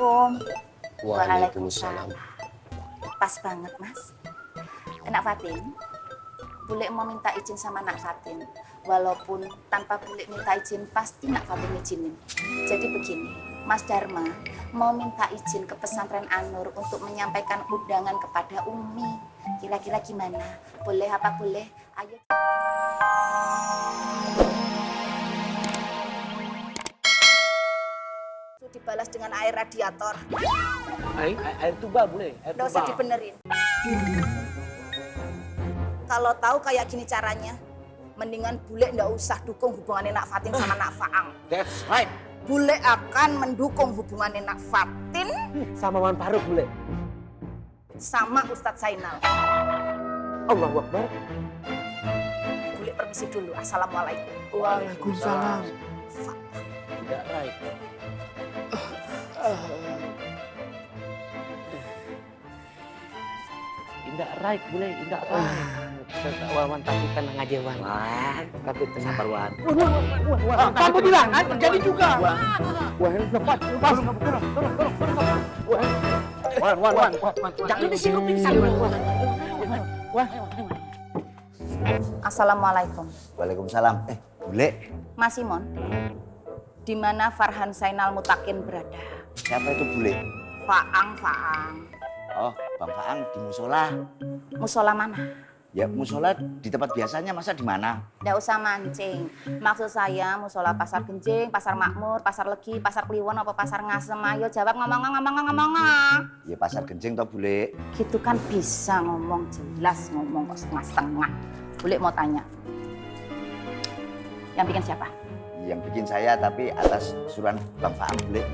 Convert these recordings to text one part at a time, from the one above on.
Assalamualaikum. Waalaikumsalam. Pas banget, Mas. Nak Fatin, Bule mau minta izin sama Nak Fatin. Walaupun tanpa Bule minta izin, pasti Nak Fatin izinin. Jadi begini, Mas Dharma mau minta izin ke pesantren An-Nur untuk menyampaikan undangan kepada Umi. Kira-kira gimana? Boleh apa boleh? Ayo. Dibalas dengan air radiator. Air tuba boleh? Air Nggak usah dibenerin. Kalau tahu kayak gini caranya, mendingan Bule nggak usah dukung hubungannya Nak Fatin sama Nak Faang. That's right. Bule akan mendukung hubungannya Nak Fatin Sama Wan Faruk boleh? sama Ustadz Zainal. Allahu Akbar. Bule permisi dulu. Assalamualaikum. Waalaikumsalam. Fa- Tidak right. Tidak right boleh, tidak right. Serta Wan takut kan ngajewan. Wan, takut sabar Wan. Kamu bilang kan terjadi juga. Wan, lepas. Wan. Jangan disirup pingsan. Assalamualaikum. Waalaikumsalam. Bule, Mas Simon, di mana Farhan Zainal Mutakin berada? siapa itu bule? Faang. Oh, Bang Faang di musola. Musola mana? Ya musola di tempat biasanya, masa di mana? Nggak usah mancing. Maksud saya musola Pasar Genjing, Pasar Makmur, Pasar Legi, Pasar Kliwon, apa Pasar Ngasem? Ayo jawab ngomong. Ya Pasar Genjing toh bule. Gitu kan bisa ngomong jelas, ngomong kok setengah-setengah. Bule mau tanya. Yang bikin siapa? Yang bikin saya tapi atas suruhan Bang Faang bule.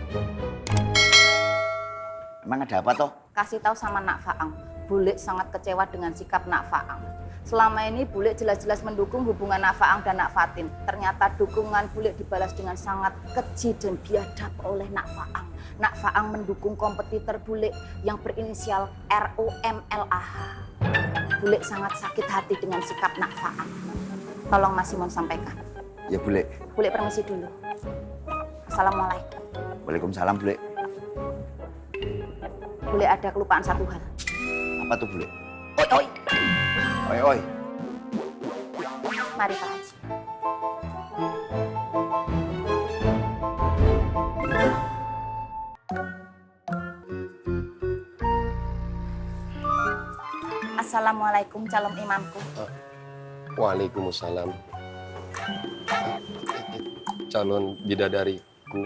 Emang ada apa toh? Kasih tahu sama Nak Faang. Bule sangat kecewa dengan sikap Nak Faang. Selama ini Bule jelas-jelas mendukung hubungan Nak Faang dan Nak Fatin. Ternyata dukungan Bule dibalas dengan sangat keji dan biadab oleh Nak Faang. Nak Faang mendukung kompetitor Bule yang berinisial ROMLAH. Bule sangat sakit hati dengan sikap Nak Faang. Tolong Mas Simon sampaikan. Ya bule. Bule permisi dulu. Assalamualaikum. Waalaikumsalam bule. Bule ada kelupaan satu hal. Apa tuh bule? Oi. Oi. Mari Pak Haji. Assalamualaikum calon imamku. Waalaikumsalam. Calon bidadariku.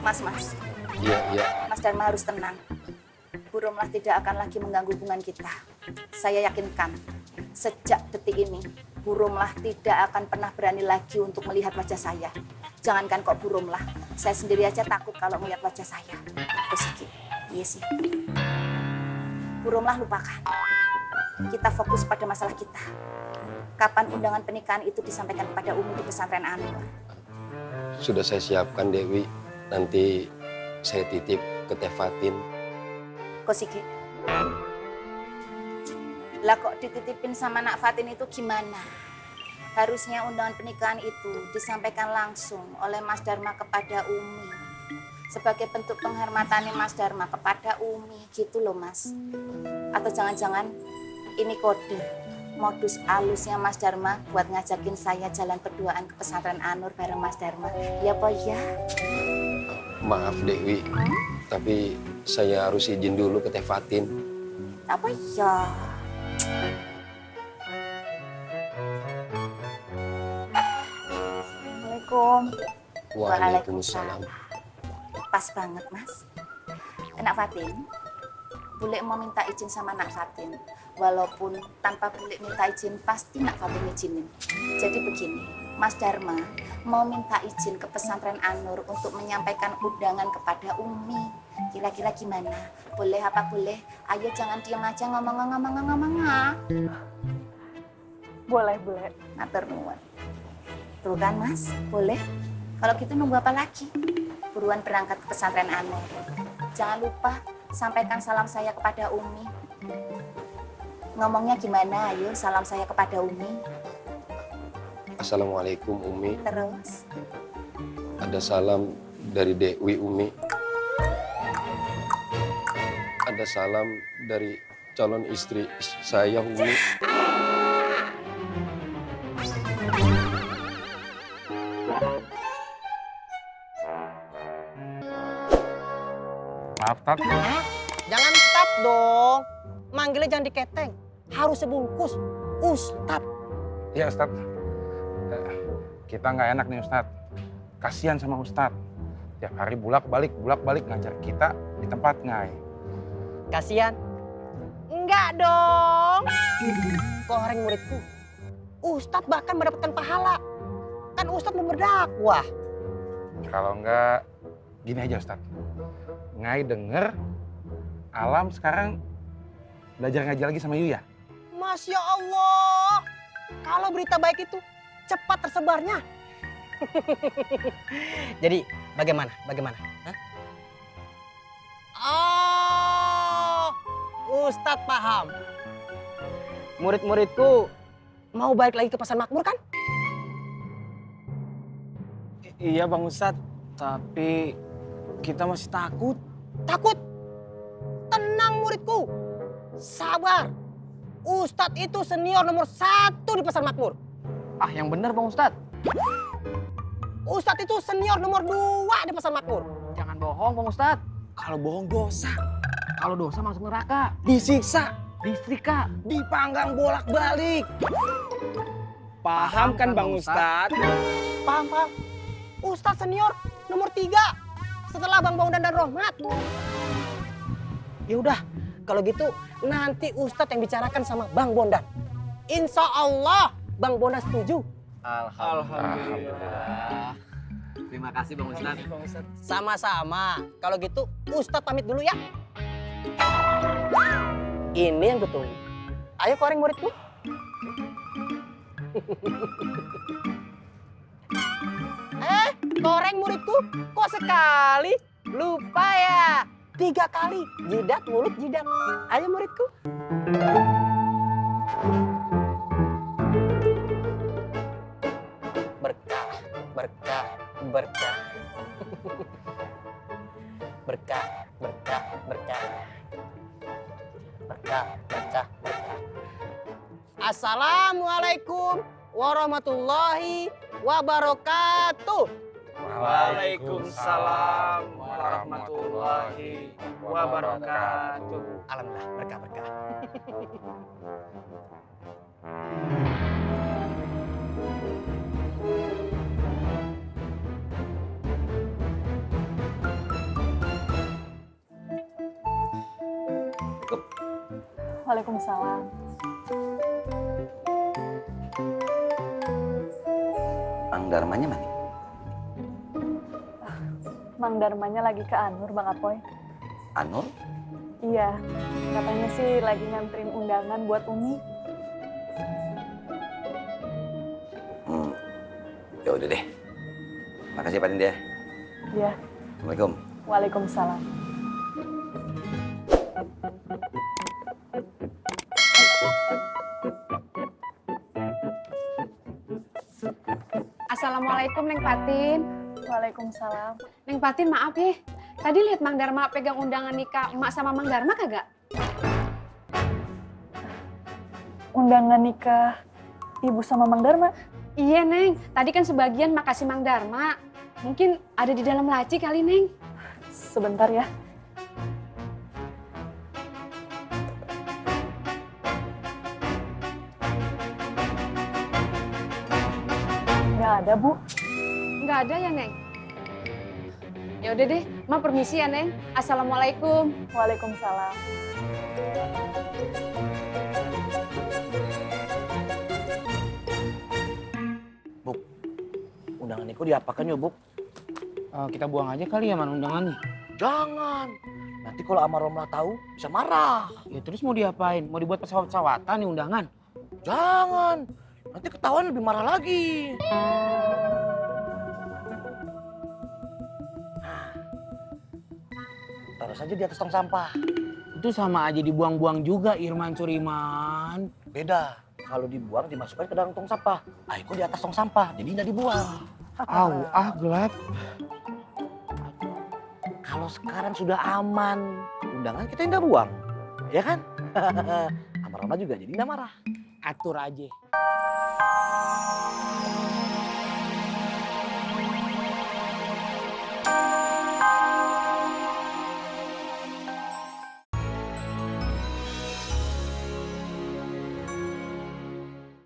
Mas. Iya. Mas Dharma harus tenang. Bu Romlah tidak akan lagi mengganggu hubungan kita. Saya yakinkan, sejak detik ini, Bu Romlah tidak akan pernah berani lagi untuk melihat wajah saya. Jangankan kok Bu Romlah, saya sendiri aja takut kalau melihat wajah saya. Sedikit, iya sih. Bu Romlah lupakan. Kita fokus pada masalah kita. Kapan undangan pernikahan itu disampaikan kepada Umi di pesantren An-Nur? Sudah saya siapkan Dewi. Nanti saya titip ke Teh Fatin. Kok Sigi? Lah kok dititipin sama Nak Fatin itu gimana? Harusnya undangan pernikahan itu disampaikan langsung oleh Mas Dharma kepada Umi. Sebagai bentuk penghormatannya Mas Dharma kepada Umi gitu loh Mas. Atau jangan-jangan ini kode, modus halusnya Mas Dharma buat ngajakin saya jalan berduaan ke pesantren An-Nur bareng Mas Dharma. Ya Pak ya? Maaf Dewi, tapi saya harus izin dulu ke Teh Fatin. Apa ya? Assalamualaikum. Waalaikumsalam. Pas banget Mas. Nak Fatin, Bule mau minta izin sama Nak Fatin. Walaupun tanpa Bule minta izin, pasti Nak Fatin izinin. Jadi begini, Mas Dharma mau minta izin ke pesantren An-Nur untuk menyampaikan undangan kepada Umi. Kira-kira gimana? Boleh apa boleh? Ayo jangan diam aja ngomong. Boleh. Matur nuwun. Tuh kan Mas, boleh? Kalau gitu nunggu apa lagi? Buruan berangkat ke pesantren An-Nur. Jangan lupa sampaikan salam saya kepada Umi. Ngomongnya gimana? Ayo salam saya kepada Umi. Assalamualaikum Umi. Terus? Ada salam dari Dewi Umi. ada salam dari calon istri saya, Umi. Maaf, Tat. Jangan tap dong. Manggilnya jangan diketeng. Harus sebungkus. Ustad. Iya, Ustad. Kita nggak enak nih, Ustad. Kasihan sama Ustad. Tiap hari bulak-balik ngajar kita di tempat ngai. Kasian. Enggak dong. Koreng muridku. Ustad bahkan mendapatkan pahala. Kan Ustad mau berdakwah. Kalau nggak, gini aja, Ustad. Ngai denger, Alam sekarang belajar ngaji lagi sama Yuya. Masya Allah. Kalau berita baik itu cepat tersebarnya. Jadi bagaimana? Hah? Oh, Ustadz paham. Murid-muridku mau balik lagi ke Pasar Makmur kan? Iya Bang Ustadz, tapi kita masih takut. Takut? Tenang muridku. Sabar. Ustadz itu senior nomor 1 di Pasar Makmur. Ah yang benar Bang Ustadz. Ustadz itu senior nomor 2 di Pasar Makmur. Jangan bohong Bang Ustadz. Kalau bohong dosa. Kalau dosa masuk neraka. Disiksa. Disetrika. Dipanggang bolak-balik. Paham kan Bang Ustadz? Paham. Ustadz senior nomor 3 setelah Bang Bondan dan Rohmat. Ya udah, kalau gitu nanti Ustadz yang bicarakan sama Bang Bondan. Insya Allah Bang Bondan setuju. Alhamdulillah. Terima kasih Bang Ustadz. Sama-sama. Kalau gitu Ustadz pamit dulu ya. Ini yang kutunggu. Ayo koreng muridku. Koreng muridku, kok sekali? Lupa ya. 3 kali. Jidat, mulut, jidat. Ayo muridku. Berkah. Berkah. Assalamualaikum warahmatullahi wabarakatuh. Waalaikumsalam warahmatullahi wabarakatuh. Alhamdulillah, berkah. Waalaikumsalam. Mang Darmanya mana? Mang Darmanya lagi ke Anur, Bang Apoy. Anur? Iya, katanya sih lagi nganterin undangan buat Umi. Ya udah deh. Makasih Pak Dinda. Iya. Assalamualaikum. Waalaikumsalam. Assalamualaikum Neng Patin. Waalaikumsalam. Neng Patin maaf ya. Tadi lihat Mang Darma pegang undangan nikah emak sama Mang Darma kagak? Undangan nikah Ibu sama Mang Darma? Iya Neng, tadi kan sebagian makasih Mang Darma. Mungkin ada di dalam laci kali Neng. Sebentar ya. Nggak ada, Bu. Nggak ada ya Neng? Ya udah deh, Ma permisi ya Neng. Assalamualaikum. Waalaikumsalam. Buk, undangan itu diapakan ya Buk? Kita buang aja kali ya man undangannya. Jangan. Nanti kalau Amaromlah tahu bisa marah. Ya terus mau diapain? Mau dibuat pesawat-pesawatan nih undangan? Jangan. Nanti ketahuan lebih marah lagi. Taruh saja di atas tong sampah. Itu sama aja dibuang-buang juga Irman Suriman. Beda. Kalau dibuang dimasukkan ke dalam tong sampah. Aiko di atas tong sampah, jadi tidak dibuang. Gelap. Kalau sekarang sudah aman, undangan kita indah buang. Ya kan? Sama Rona juga jadi nggak marah. Atur aja.